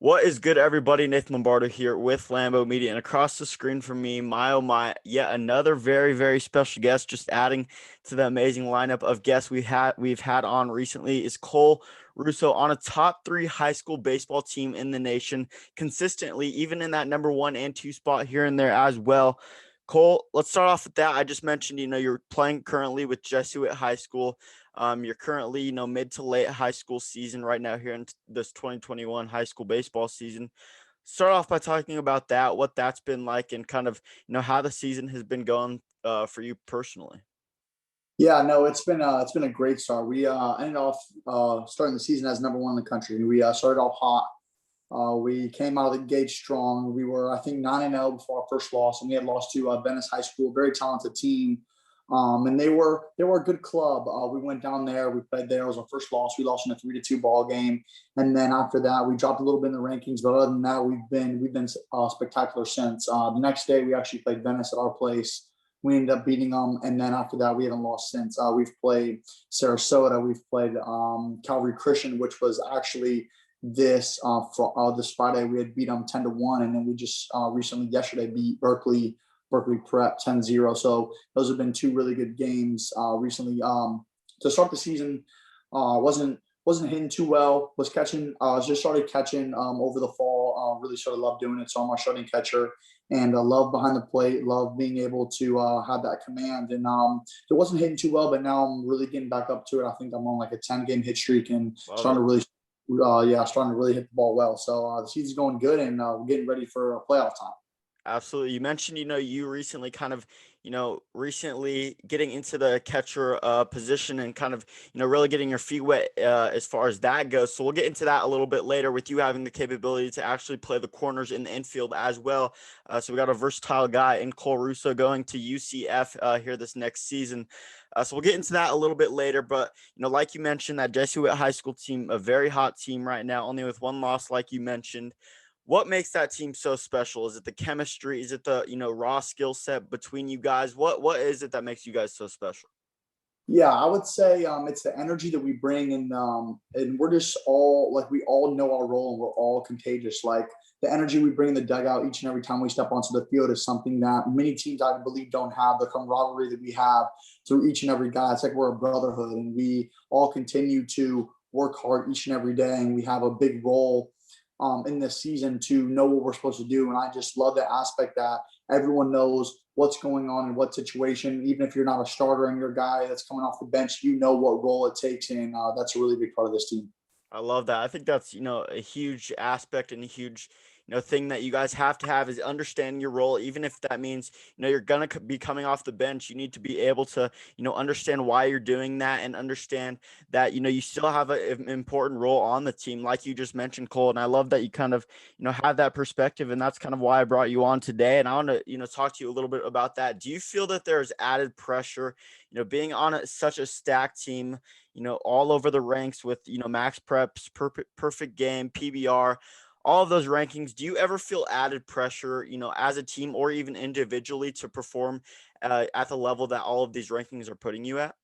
What is good, everybody? Nathan Lombardo here with Lambo Media, and across the screen from me, my oh my, yet another very, very special guest. Just adding to the amazing lineup of guests we've had on recently is Cole Russo on a top three high school baseball team in the nation, consistently, even in that number one and two spot here and there as well. Cole, let's start off with that. I just mentioned, you're playing currently with Jesuit High School. You're currently, mid to late high school season right now here in this 2021 high school baseball season. Start off by talking about that, what that's been like, and kind of, how the season has been going for you personally. Yeah, no, it's been a great start. We ended off starting the season as number one in the country, and we started off hot. We came out of the gate strong. We were, I think, 9-0 before our first loss, and we had lost to Venice High School, very talented team, and they were a good club. We went down there, we played there. It was our first loss. We lost in a 3-2 ball game, and then after that, we dropped a little bit in the rankings. But other than that, we've been spectacular since. The next day, we actually played Venice at our place. We ended up beating them, and then after that, we haven't lost since. We've played Sarasota, we've played Calvary Christian, which was actually this Friday. We had beat them 10-1, and then we just recently yesterday beat Berkeley Prep 10-0. So those have been two really good games recently. To start the season, wasn't hitting too well. Was catching, just started catching over the fall. Really sort of love doing it. So I'm our starting catcher, and love behind the plate. Love being able to have that command. And it wasn't hitting too well, but now I'm really getting back up to it. I think I'm on like a 10 game hit streak and Love starting it. to really, yeah, starting to really hit the ball well. So the season's going good, and we're getting ready for playoff time. Absolutely. You mentioned, you recently kind of, recently getting into the catcher position and kind of, really getting your feet wet as far as that goes. So we'll get into that a little bit later with you having the capability to actually play the corners in the infield as well. So we got a versatile guy in Cole Russo going to UCF here this next season. So we'll get into that a little bit later. But, like you mentioned, that Jesuit High School team, a very hot team right now, only with one loss, like you mentioned. What makes that team so special? Is it the chemistry? Is it the, raw skill set between you guys? What is it that makes you guys so special? Yeah, I would say it's the energy that we bring, and we're just all like we all know our role, and we're all contagious. Like the energy we bring in the dugout each and every time we step onto the field is something that many teams, I believe, don't have. The camaraderie that we have through each and every guy, it's like we're a brotherhood, and we all continue to work hard each and every day, and we have a big role in this season to know what we're supposed to do. And I just love the aspect that everyone knows what's going on in what situation. Even if you're not a starter and you're a guy that's coming off the bench, you know what role it takes, and that's a really big part of this team. I love that. I think that's, a huge aspect and a huge, thing that you guys have to have is understanding your role. Even if that means, you're going to be coming off the bench, you need to be able to, understand why you're doing that and understand that, you still have an important role on the team, like you just mentioned, Cole. And I love that you kind of, have that perspective. And that's kind of why I brought you on today. And I want to, talk to you a little bit about that. Do you feel that there's added pressure, being on such a stacked team, all over the ranks with, max preps, perfect game, PBR, all of those rankings? Do you ever feel added pressure, as a team or even individually to perform at the level that all of these rankings are putting you at?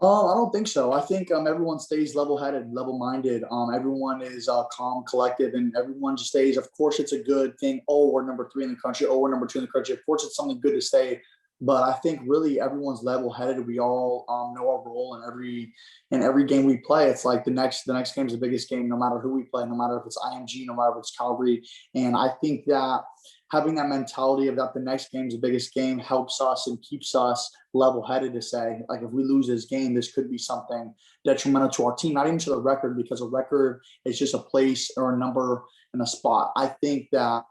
I don't think so. I think everyone stays level-headed, level-minded. Everyone is calm, collective, and everyone just stays. Of course, it's a good thing. Oh, we're number three in the country. Oh, we're number two in the country. Of course, it's something good to say. But I think really everyone's level-headed. We all know our role in every game we play. It's like the next game is the biggest game, no matter who we play, no matter if it's IMG, no matter if it's Calvary. And I think that having that mentality of that the next game is the biggest game helps us and keeps us level-headed to say, like, if we lose this game, this could be something detrimental to our team, not even to the record, because a record is just a place or a number and a spot. I think that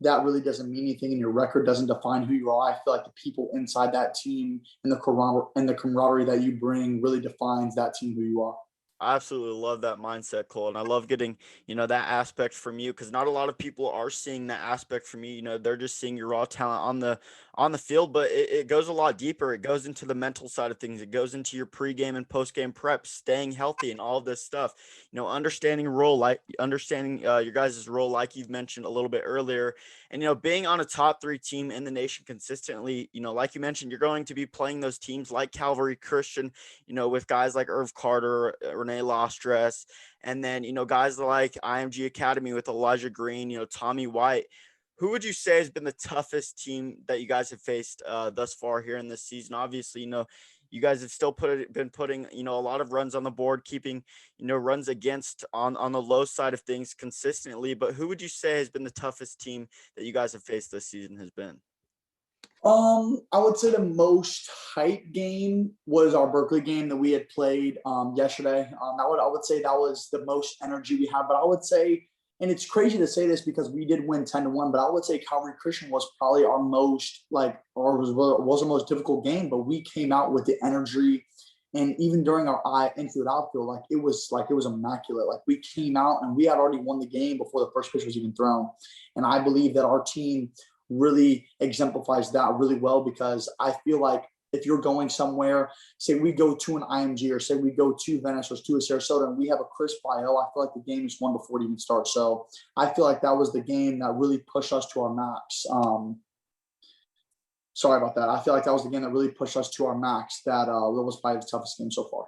that really doesn't mean anything, and your record doesn't define who you are. I feel like the people inside that team and the camaraderie that you bring really defines that team who you are. I absolutely love that mindset, Cole. And I love getting, that aspect from you because not a lot of people are seeing that aspect from you. They're just seeing your raw talent on the field, but it goes a lot deeper. It goes into the mental side of things. It goes into your pregame and postgame prep, staying healthy, and all of this stuff. Understanding role, like understanding your guys' role, like you've mentioned a little bit earlier, and being on a top three team in the nation consistently. Like you mentioned, you're going to be playing those teams like Calvary Christian. With guys like Irv Carter, Renee Lostres, and then guys like IMG Academy with Elijah Green, Tommy White. Who would you say has been the toughest team that you guys have faced thus far here in this season? Obviously, you guys have still been putting a lot of runs on the board, keeping runs against on the low side of things consistently. But who would you say has been the toughest team that you guys have faced this season has been? I would say the most hype game was our Berkeley game that we had played yesterday. I would say that was the most energy we had. But I would say, and it's crazy to say this because we did win 10-1, but I would say Calvary Christian was probably our most was the most difficult game. But we came out with the energy, and even during our infield outfield, it was immaculate. Like we came out and we had already won the game before the first pitch was even thrown. And I believe that our team really exemplifies that really well, because I feel like if you're going somewhere, say we go to an IMG or say we go to Venice or to a Sarasota and we have a crisp IO, I feel like the game is won before it even starts. So I feel like that was the game that really pushed us to our max. Sorry about that. I feel like that was the game that really pushed us to our max. That was probably the toughest game so far.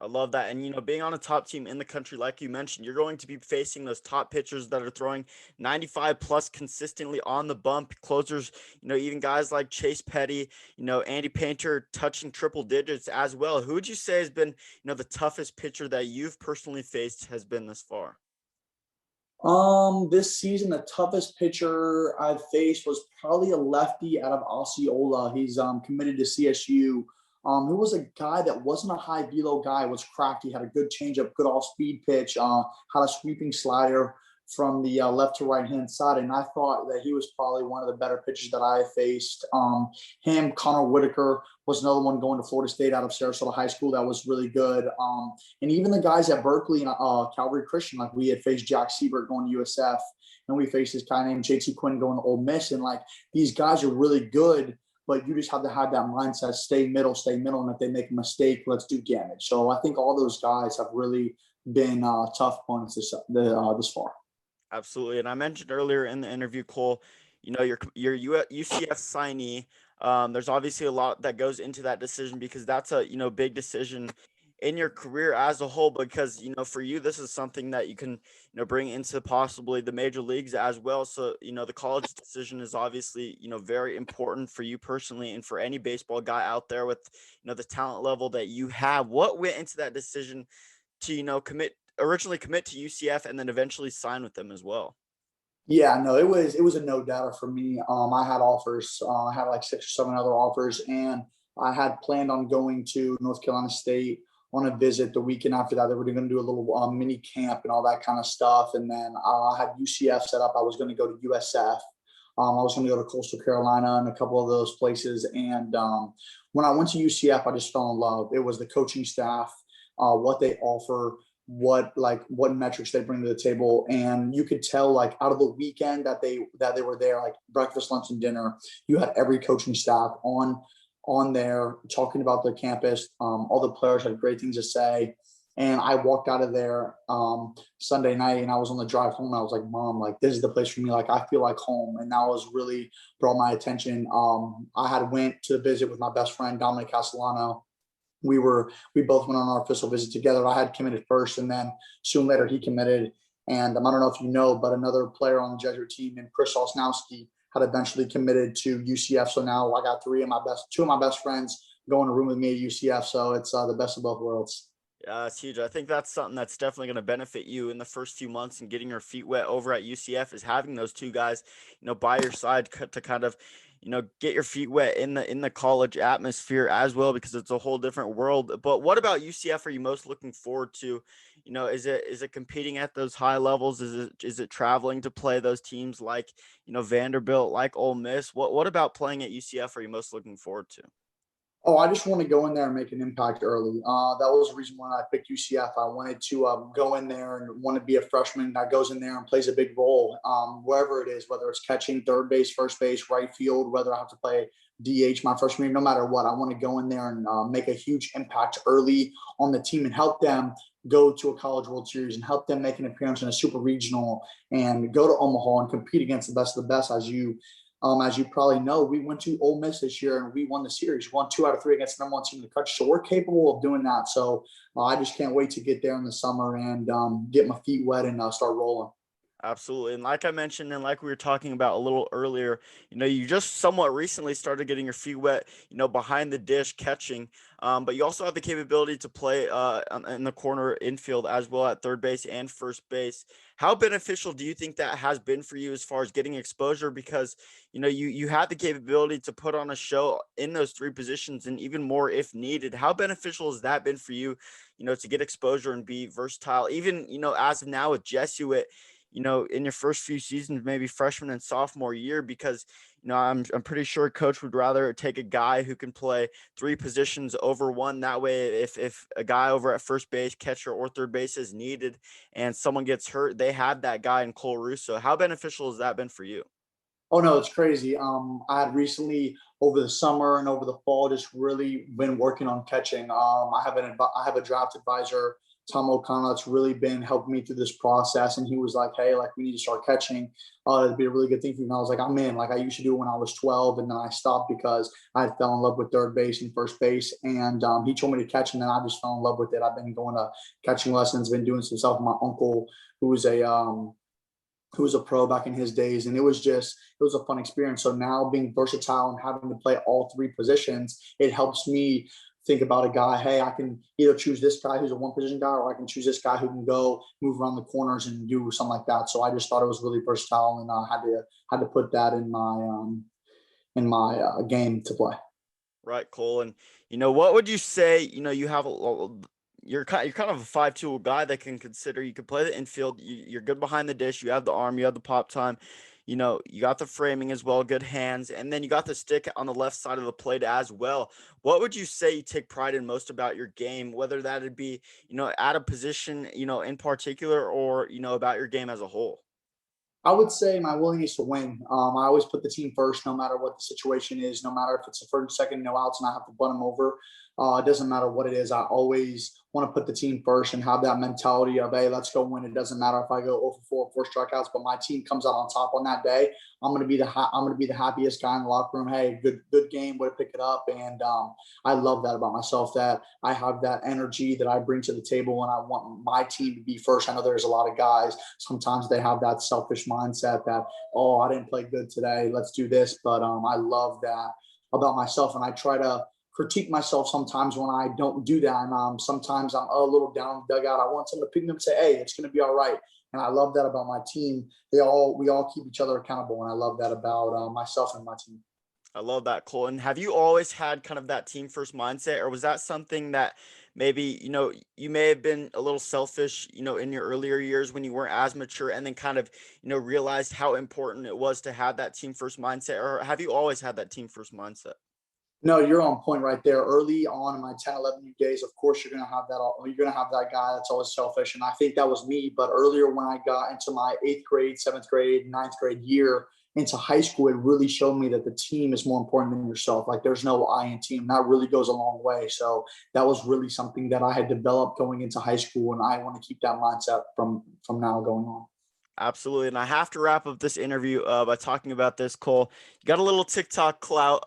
I love that. And, being on a top team in the country, like you mentioned, you're going to be facing those top pitchers that are throwing 95 plus consistently on the bump. Closers, even guys like Chase Petty, Andy Painter touching triple digits as well. Who would you say has been, the toughest pitcher that you've personally faced has been this far? This season, the toughest pitcher I've faced was probably a lefty out of Osceola. He's committed to CSU. He was a guy that wasn't a high velo guy, was crafty, had a good changeup, good off speed pitch, had a sweeping slider from the left to right hand side. And I thought that he was probably one of the better pitchers that I faced. Connor Whitaker was another one going to Florida State out of Sarasota High School that was really good. And even the guys at Berkeley and Calvary Christian, like we had faced Jack Siebert going to USF, and we faced this guy named JT Quinn going to Ole Miss. And these guys are really good, but you just have to have that mindset, stay middle. And if they make a mistake, let's do damage. So I think all those guys have really been tough opponents this far. Absolutely. And I mentioned earlier in the interview, Cole, your UCF signee. There's obviously a lot that goes into that decision, because that's a, big decision in your career as a whole, because, for you, this is something that you can, bring into possibly the major leagues as well. So, the college decision is obviously, very important for you personally and for any baseball guy out there with, the talent level that you have. What went into that decision to, originally commit to UCF and then eventually sign with them as well? Yeah, no, it was a no doubter for me. I had offers. I had like 6 or 7 other offers, and I had planned on going to North Carolina State on a visit the weekend after that. They were going to do a little mini camp and all that kind of stuff. And then I had UCF set up. I was going to go to USF. I was going to go to Coastal Carolina and a couple of those places. And when I went to UCF, I just fell in love. It was the coaching staff, what they offer, what metrics they bring to the table. And you could tell, out of the weekend that they were there, breakfast, lunch, and dinner, you had every coaching staff on there talking about the campus. All the players had great things to say. And I walked out of there Sunday night, and I was on the drive home. And I was like, Mom, this is the place for me. I feel like home. And that was really brought my attention. I had went to visit with my best friend, Dominic Castellano. We both went on our official visit together. I had committed first, and then soon later he committed. And I don't know if you know, but another player on the Jesuit team named Chris Osnowski had eventually committed to UCF. So now I got two of my best friends going to room with me at UCF. So it's the best of both worlds. Yeah, it's huge. I think that's something that's definitely going to benefit you in the first few months and getting your feet wet over at UCF, is having those two guys, by your side to kind of, get your feet wet in the college atmosphere as well, because it's a whole different world. But what about UCF are you most looking forward to? Is it competing at those high levels? Is it traveling to play those teams like, Vanderbilt, like Ole Miss? What about playing at UCF are you most looking forward to? Oh, I just want to go in there and make an impact early. That was the reason why I picked UCF. I wanted to go in there and want to be a freshman that goes in there and plays a big role, wherever it is, whether it's catching, third base, first base, right field, whether I have to play DH my freshman year. No matter what, I want to go in there and make a huge impact early on the team and help them go to a College World Series and help them make an appearance in a super regional and go to Omaha and compete against the best of the best. As you probably know, we went to Ole Miss this year and we won the series. We won 2 out of 3 against the number 1 team in the country. So we're capable of doing that. So I just can't wait to get there in the summer and get my feet wet and start rolling. Absolutely. And like I mentioned, and like we were talking about a little earlier, you just somewhat recently started getting your feet wet, behind the dish catching. But you also have the capability to play in the corner infield as well at third base and first base. How beneficial do you think that has been for you as far as getting exposure? Because, you have the capability to put on a show in those 3 positions and even more if needed. How beneficial has that been for you, to get exposure and be versatile, even, as of now with Jesuit, in your first few seasons, maybe freshman and sophomore year, because, I'm pretty sure coach would rather take a guy who can play 3 positions over one. That way, if a guy over at first base, catcher, or third base is needed and someone gets hurt, they have that guy in Cole Russo. How beneficial has that been for you? Oh no, it's crazy. I had recently over the summer and over the fall just really been working on catching. I have a draft advisor, Tom O'Connell, that's really been helping me through this process. And he was like, "Hey, like we need to start catching. It'd be a really good thing for you." And I was like, "I'm in." Like I used to do when I was 12, and then I stopped because I fell in love with third base and first base. And he told me to catch, and then I just fell in love with it. I've been going to catching lessons, been doing some stuff with my uncle, who was a pro back in his days, and it was a fun experience. So now being versatile and having to play all 3 positions, it helps me think about a guy. Hey, I can either choose this guy who's a 1 position guy, or I can choose this guy who can go move around the corners and do something like that. So I just thought it was really versatile, and I had to put that in my game to play. Right, Cole. And what would you say? You have you're kind of a 5 tool guy that can consider. You can play the infield. You're good behind the dish. You have the arm. You have the pop time. You got the framing as well, good hands, and then you got the stick on the left side of the plate as well. What would you say you take pride in most about your game, whether that'd be, at a position, in particular, or, about your game as a whole? I would say my willingness to win. I always put the team first, no matter what the situation is, no matter if it's a first, second, no outs, and I have to bunt them over. It doesn't matter what it is. I always want to put the team first and have that mentality of, hey, let's go win. It doesn't matter if I go 0 for 4, 4 strikeouts, but my team comes out on top on that day. I'm gonna be the happiest guy in the locker room. Hey, good game, way to pick it up, and I love that about myself. That I have that energy that I bring to the table, and I want my team to be first. I know there's a lot of guys. Sometimes they have that selfish mindset that, oh, I didn't play good today, let's do this. But I love that about myself, and I try to critique myself sometimes when I don't do that. And sometimes I'm a little down the dugout. I want someone to pick me up and say, "Hey, it's going to be all right." And I love that about my team. We all keep each other accountable, and I love that about myself and my team. I love that, Cole. And have you always had kind of that team first mindset, or was that something that maybe, you may have been a little selfish, in your earlier years when you weren't as mature, and then kind of, realized how important it was to have that team first mindset? Or have you always had that team first mindset? No, you're on point right there. Early on in my 10, 11 days, of course, you're going to have that. You're going to have that guy that's always selfish. And I think that was me. But earlier, when I got into my 8th grade, 7th grade, 9th grade year into high school, it really showed me that the team is more important than yourself. Like there's no I in team. That really goes a long way. So that was really something that I had developed going into high school. And I want to keep that mindset from now going on. Absolutely. And I have to wrap up this interview by talking about this, Cole. You got a little TikTok clout.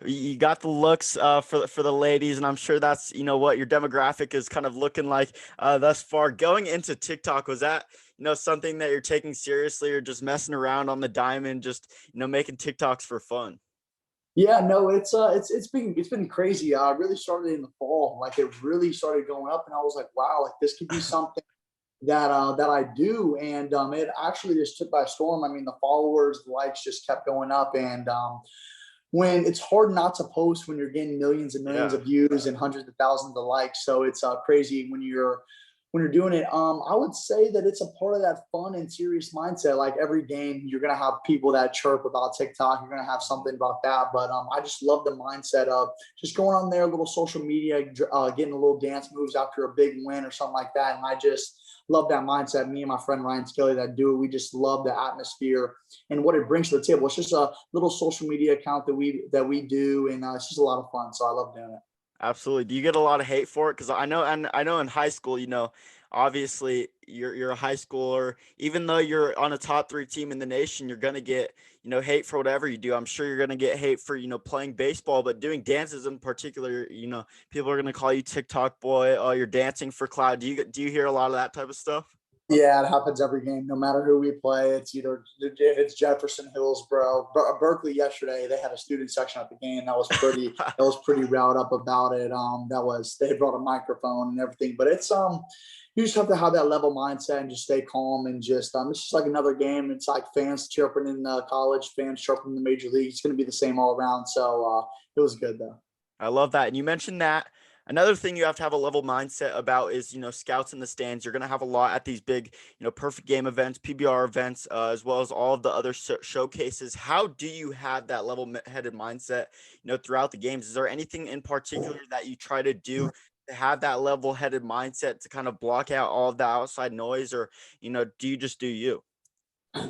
You got the looks for the ladies, and I'm sure that's, what your demographic is kind of looking like thus far. Going into TikTok, was that, something that you're taking seriously, or just messing around on the diamond, just, making TikToks for fun? Yeah, no, it's been crazy. I really started in the fall. Like it really started going up, and I was like, wow, like this could be something that I do, and it actually just took by storm. I mean, the followers, the likes just kept going up, and when it's hard not to post when you're getting millions and millions Yeah. of views and hundreds of thousands of likes. So it's crazy when you're doing it. I would say that it's a part of that fun and serious mindset. Like every game, you're gonna have people that chirp about TikTok. You're gonna have something about that. But I just love the mindset of just going on there, a little social media, getting a little dance moves after a big win or something like that. And love that mindset. Me and my friend Ryan Skilly that do it, we just love the atmosphere and what it brings to the table. It's just a little social media account that we do, and it's just a lot of fun. So I love doing it. Absolutely. Do you get a lot of hate for it? Because I know, and I know in high school, obviously you're a high schooler. Even though you're on a top three team in the nation, you're gonna get hate for whatever you do. I'm sure you're gonna get hate for playing baseball, but doing dances in particular, people are gonna call you TikTok boy. Oh, you're dancing for clout. Do you hear a lot of that type of stuff? Yeah, it happens every game, no matter who we play. It's either if it's Jefferson, Hillsborough, Berkeley. Yesterday, they had a student section at the game that was pretty. That was pretty riled up about it. That was they brought a microphone and everything, but you just have to have that level mindset and just stay calm and just it's just like another game. It's like fans chirping in college, fans chirping in the major league. It's going to be the same all around. So it was good though. I love that. And you mentioned that another thing you have to have a level mindset about is, scouts in the stands. You're going to have a lot at these big, perfect game events, PBR events, as well as all of the other showcases. How do you have that level headed mindset, throughout the games? Is there anything in particular that you try to do to have that level headed mindset to kind of block out all of the outside noise, or, do you just do you?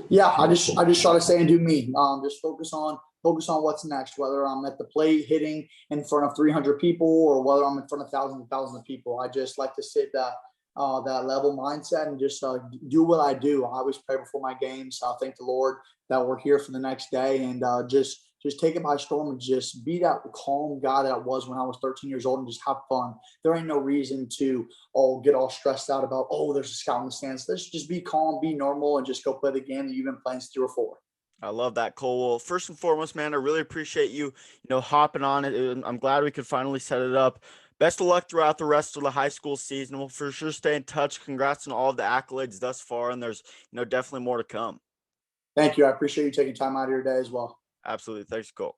Yeah, I just try to stay and do me. Just focus on what's next. Whether I'm at the plate hitting in front of 300 people or whether I'm in front of thousands and thousands of people. I just like to sit that level mindset and just do what I do. I always pray before my games. I thank the Lord that we're here for the next day, and just take it by storm and just be that calm guy that I was when I was 13 years old and just have fun. There ain't no reason to get all stressed out about, oh, there's a scout in the stands. Let's just be calm, be normal, and just go play the game that you've been playing since you were four. I love that, Cole. Well, first and foremost, man, I really appreciate you, hopping on it. I'm glad we could finally set it up. Best of luck throughout the rest of the high school season. We'll for sure stay in touch. Congrats on all of the accolades thus far, and there's, definitely more to come. Thank you. I appreciate you taking time out of your day as well. Absolutely. Thanks, Cole.